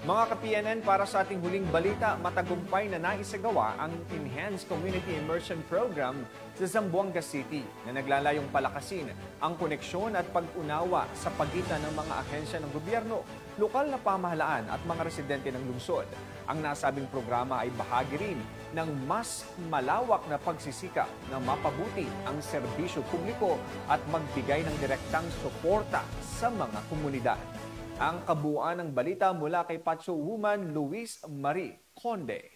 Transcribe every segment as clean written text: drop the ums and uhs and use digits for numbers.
Mga ka-PNN, para sa ating huling balita, matagumpay na naisagawa ang Enhanced Community Immersion Program sa Zamboanga City na naglalayong palakasin ang koneksyon at pag-unawa sa pagitan ng mga ahensya ng gobyerno, lokal na pamahalaan at mga residente ng lungsod. Ang nasabing programa ay bahagi rin ng mas malawak na pagsisikap na mapabuti ang serbisyo publiko at magbigay ng direktang suporta sa mga komunidad. Ang kabuuan ng balita mula kay Pacho Woman Luis Marie Conde.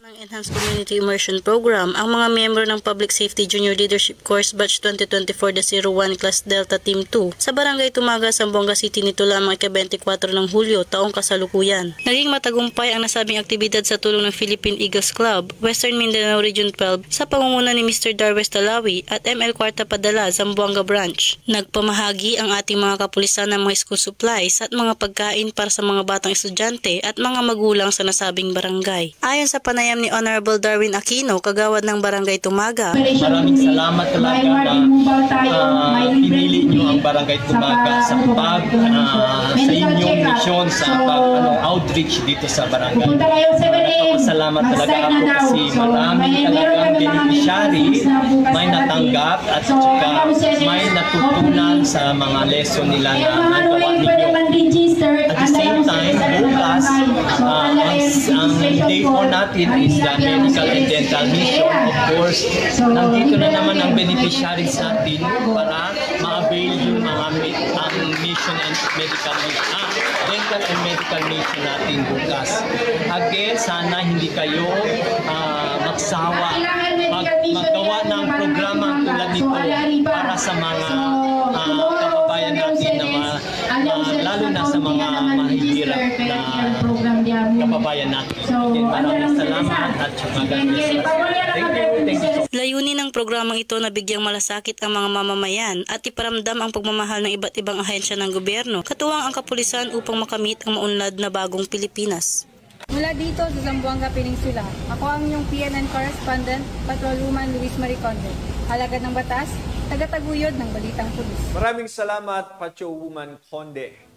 Ng Enhanced Community Immersion Program, ang mga miyembro ng Public Safety Junior Leadership Course Batch 2024 The 01 Class Delta Team 2 sa Barangay Tumaga, Zamboanga City nito lamang ika-24 ng Hulyo, taong kasalukuyan. Naging matagumpay ang nasabing aktibidad sa tulong ng Philippine Eagles Club, Western Mindanao Region 12 sa pangunguna ni Mr. Darwes Talawi at ML Kwarta Padala, Zamboanga Branch. Nagpamahagi ang ating mga kapulisan ng mga school supplies at mga pagkain para sa mga batang estudyante at mga magulang sa nasabing barangay. Ayon sa panayam ni Honorable Darwin Aquino, kagawad ng Barangay Tumaga. Maraming salamat talaga na pinili nyo ang Barangay Tumaga sa sa inyong misyon sa outreach dito sa barangay. Nagpapasalamat talaga ako kasi marami talagang beneficiary, may natanggap at saka may natutunan sa mga lesson nila na nagawa ninyo. At the same time, bukas, ang day 4 natin is the medical and dental mission. Of course, nandito na naman ang beneficiaries natin para ma-avail yung mga mission and medical mission. Dental and medical mission natin bukas. Again, sana hindi kayo magsawa. Magawa ng programa tulad nito para sa mga kababayan natin na lalo na sa mga mahihirap na kababayan natin. Again, maraming salamat at magandang Thank you. Layunin ng programang ito na bigyang malasakit ang mga mamamayan at iparamdam ang pagmamahal ng iba't ibang ahensya ng gobyerno, katuwang ang kapulisan upang makamit ang maunlad na bagong Pilipinas. Mula dito sa Zamboanga Peninsula, ako ang inyong PNN correspondent, Patrolwoman Luis Marie Conde. Alagad ng batas, tagataguyod ng balitang pulis. Maraming salamat, Pacho Woman Conde.